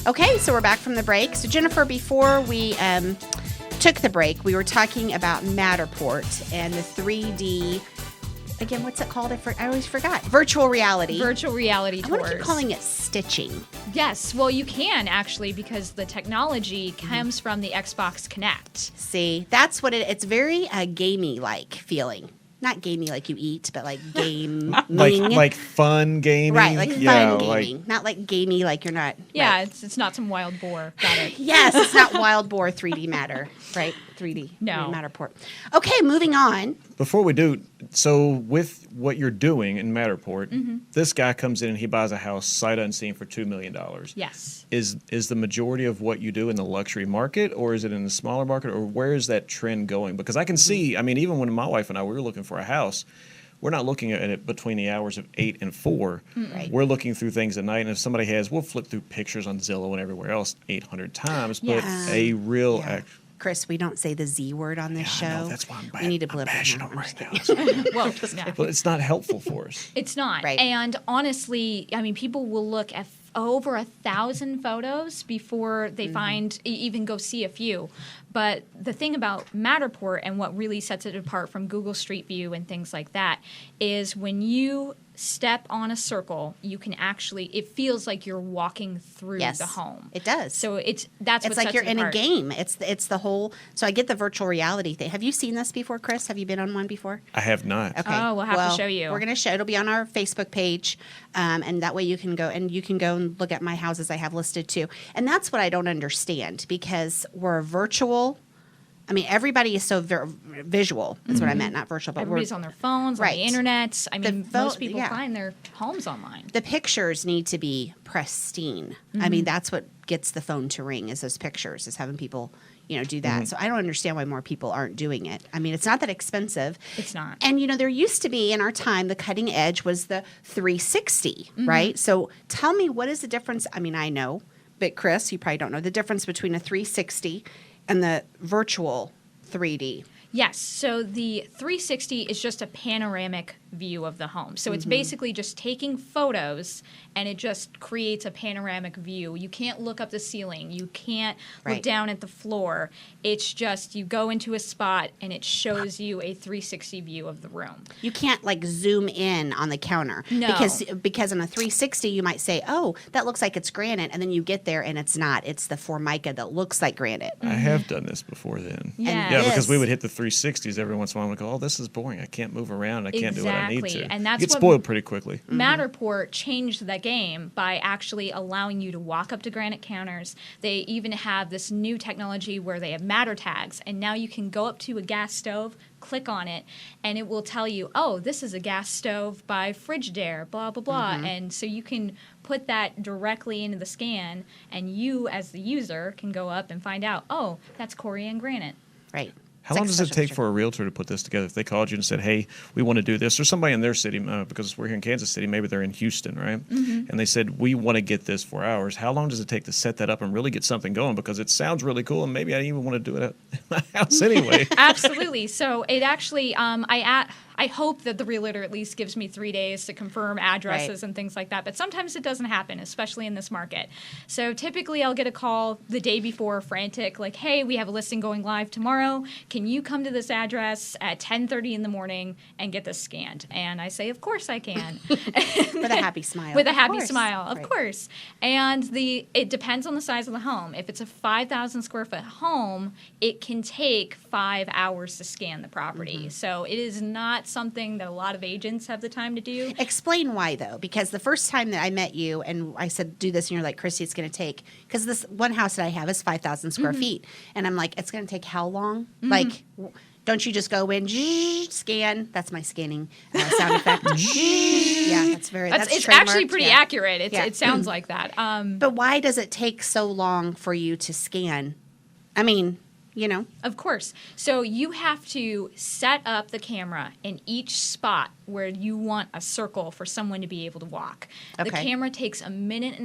Okay, so we're back from the break. So Jennifer, before we took the break, we were talking about Matterport and the 3D. Again, what's it called? I always forgot. Virtual reality. Virtual reality tours. I want to keep calling it stitching. Yes, well, you can actually, because the technology comes from the Xbox Connect. See, that's what it's very gamey-like feeling. Not gamey like you eat, but like gaming. like fun gaming. Right, like fun gaming. Not like gamey like you're not. Yeah, right. it's not some wild boar. Got it. Yes, it's not wild boar 3D matter. Right? 3D. No. Matterport. Okay, moving on. Before we do, so with what you're doing in Matterport, this guy comes in and he buys a house sight unseen for $2 million. Yes. Is the majority of what you do in the luxury market, or is it in the smaller market, or where is that trend going? Because I can see, I mean, even when my wife and I we were looking for a house, we're not looking at it between the hours of 8 and 4. Right. We're looking through things at night, and if somebody we'll flip through pictures on Zillow and everywhere else 800 times, but a real Chris, we don't say the Z word on this show. I know, that's why I'm we need to blip bashing it them right now. Well, no. But it's not helpful for us. It's not. Right. And honestly, I mean, people will look at over 1,000 photos before they find, even go see a few. But the thing about Matterport and what really sets it apart from Google Street View and things like that is when you step on a circle, you can actually, it feels like you're walking through the home. It does. So that's what it's like sets you're it in apart. a game. It's the whole. So I get the virtual reality thing. Have you seen this before, Chris? Have you been on one before? I have not. Okay. Oh, we'll have to show you. We're going to show. It'll be on our Facebook page, and that way you can go and look at my houses I have listed too. And that's what I don't understand because we're virtual. I mean, everybody is so visual. That's what I meant, not virtual. But everybody's on their phones, on the internet. I mean, most people find their homes online. The pictures need to be pristine. I mean, that's what gets the phone to ring is those pictures, is having people, do that. So I don't understand why more people aren't doing it. I mean, it's not that expensive. It's not. And, there used to be in our time, the cutting edge was the 360, right? So tell me, what is the difference? I mean, I know, but Chris, you probably don't know the difference between a 360 and the virtual 3D. Yes. So the 360 is just a panoramic view of the home. So it's basically just taking photos and it just creates a panoramic view. You can't look up the ceiling. You can't look down at the floor. It's just you go into a spot and it shows you a 360 view of the room. You can't like zoom in on the counter. No. Because on a 360 you might say, oh, that looks like it's granite. And then you get there and it's not. It's the Formica that looks like granite. I have done this before then. Yes. Yeah, because we would hit the 360s every once in a while and go, oh, this is boring. I can't move around. I can't do what I need to. And that's you get what spoiled pretty quickly. Matterport changed the game by actually allowing you to walk up to granite counters. They even have this new technology where they have matter tags, and now you can go up to a gas stove, click on it, and it will tell you, oh, this is a gas stove by Frigidaire, blah, blah, blah. And so you can put that directly into the scan, and you, as the user, can go up and find out, oh, that's Corian granite. Right. How long does it take for a realtor to put this together? If they called you and said, hey, we want to do this, or somebody in their city, because we're here in Kansas City, maybe they're in Houston, right? And they said, we want to get this for ours. How long does it take to set that up and really get something going? Because it sounds really cool, and maybe I even want to do it at my house anyway. Absolutely. So it actually, I hope that the realtor at least gives me 3 days to confirm addresses and things like that. But sometimes it doesn't happen, especially in this market. So typically I'll get a call the day before, frantic, like, hey, we have a listing going live tomorrow. Can you come to this address at 10:30 in the morning and get this scanned? And I say, of course I can. With a happy smile. With a happy smile, of Right. course. And it depends on the size of the home. If it's a 5,000 square foot home, it can take 5 hours to scan the property. So it is not something that a lot of agents have the time to do. Explain why, though, because the first time that I met you and I said, do this, and you're like, Christy, it's going to take, because this one house that I have is 5,000 square feet. And I'm like, it's going to take how long? Like, don't you just go in, scan? That's my scanning sound effect. Yeah, that's it's actually pretty accurate. It sounds like that. But why does it take so long for you to scan? I mean, Of course. So you have to set up the camera in each spot where you want a circle for someone to be able to walk. Okay. The camera takes 1.5 minutes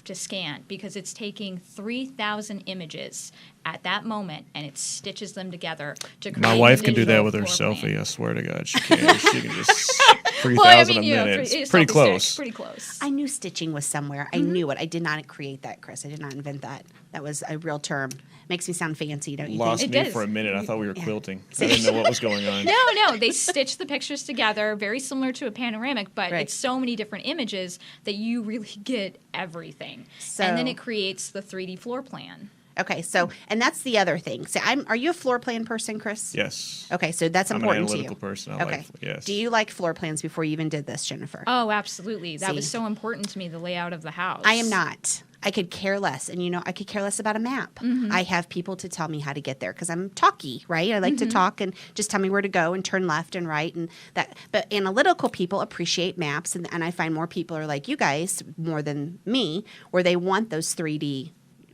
to scan because it's taking 3,000 images at that moment, and it stitches them together to create My wife can do that digital with her floor plan. selfie. I swear to God, she can. She can just 3,000 a minute. It's pretty close. Pretty close. I knew stitching was somewhere. I knew it. I did not create that, Chris. I did not invent that. That was a real term. Makes me sound fancy, don't you Lost think? me does. for a minute. I thought we were quilting. I didn't know what was going on. No, they stitch the pictures together, very similar to a panoramic, but Right. it's so many different images that you really get everything. And then So- it creates the 3D floor plan. Okay, so, and that's the other thing. So are you a floor plan person, Chris? Yes. Okay, so that's I'm an important to you. analytical person. I Okay. like, yes. Do you like floor plans before you even did this, Jennifer? Oh, absolutely. That was See. so important to me, the layout of the house. I am not. I could care less. And, I could care less about a map. Mm-hmm. I have people to tell me how to get there because I'm talky, right? I like Mm-hmm. to talk and just tell me where to go and turn left and right. And that. But analytical people appreciate maps. And I find more people are like you guys more than me, where they want those 3D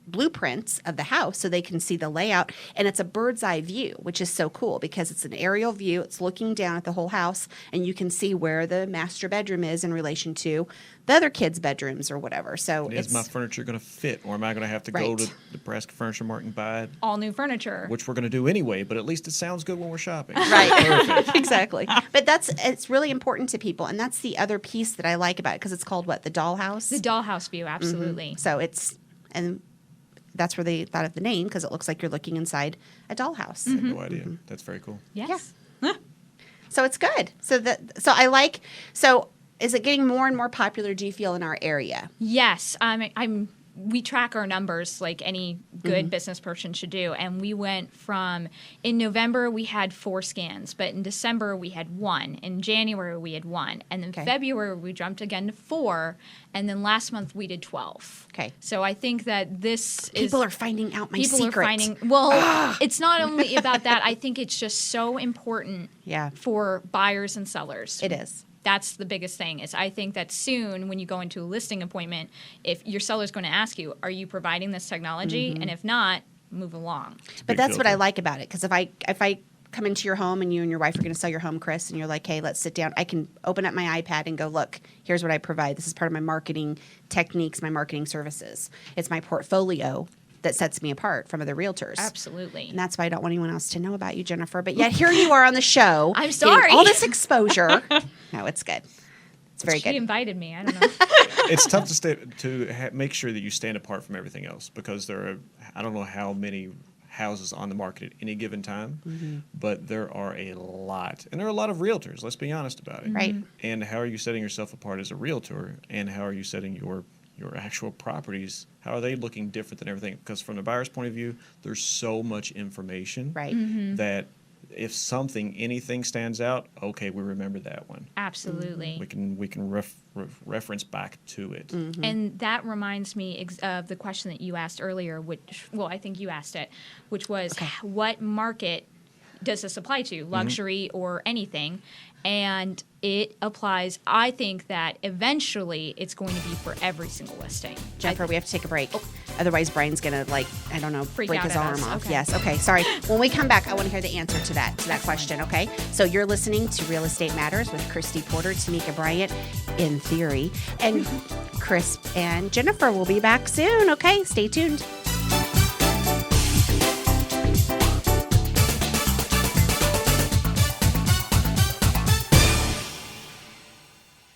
blueprints of the house so they can see the layout, and it's a bird's eye view, which is so cool because it's an aerial view. It's looking down at the whole house, and you can see where the master bedroom is in relation to the other kids' bedrooms or whatever. So Is my furniture going to fit, or am I going to have to go Right. to Nebraska Furniture Mart and buy it? All new furniture. Which we're going to do anyway, but at least it sounds good when we're shopping. right. Perfect. Exactly. But it's really important to people, and that's the other piece that I like about it because it's called what, the dollhouse. The dollhouse view, absolutely. So and that's where they thought of the name because it looks like you're looking inside a dollhouse. I had no idea. That's very cool. Yes. So it's good. So is it getting more and more popular, do you feel, in our area? Yes, we track our numbers like any good business person should do. And we went from, in November, we had 4 scans, but in December, we had 1. In January, we had 1. And then Okay. February, we jumped again to 4. And then last month, we did 12. Okay. So I think that this People are finding out my people secret. are finding, well, it's not only about that. I think it's just so important Yeah. for buyers and sellers. It is. That's the biggest thing is I think that soon when you go into a listing appointment, if your seller's going to ask you, are you providing this technology? And if not, move along. But Big that's what I filter. like about it because if I come into your home and you and your wife are going to sell your home, Chris, and you're like, hey, let's sit down, I can open up my iPad and go, look, here's what I provide. This is part of my marketing techniques, my marketing services. It's my portfolio that sets me apart from other realtors. Absolutely. And that's why I don't want anyone else to know about you, Jennifer. But yet here you are on the show. I'm getting sorry. all this exposure. No, it's good. It's very She good. invited me. I don't know. It's tough to make sure that you stand apart from everything else because there are, I don't know how many houses on the market at any given time, but there are a lot. And there are a lot of realtors, let's be honest about it. Right. And how are you setting yourself apart as a realtor? And how are you setting your actual properties? How are they looking different than everything? Because from the buyer's point of view, there's so much information Right. that if anything stands out, okay, we remember that one. Absolutely. We can reference back to it. And that reminds me of the question that you asked earlier, I think you asked it, which was what market does this apply to, luxury or anything? And it applies, I think that eventually it's going to be for every single listing. Jennifer, we have to take a break. Otherwise, Brian's going to, Freak break out his at arm us. off. Okay. Yes. Okay. Sorry. When we come back, I want to hear the answer to that question. Okay. So you're listening to Real Estate Matters with Christy Porter, Tamika Bryant, in theory. And Chris and Jennifer will be back soon. Okay. Stay tuned.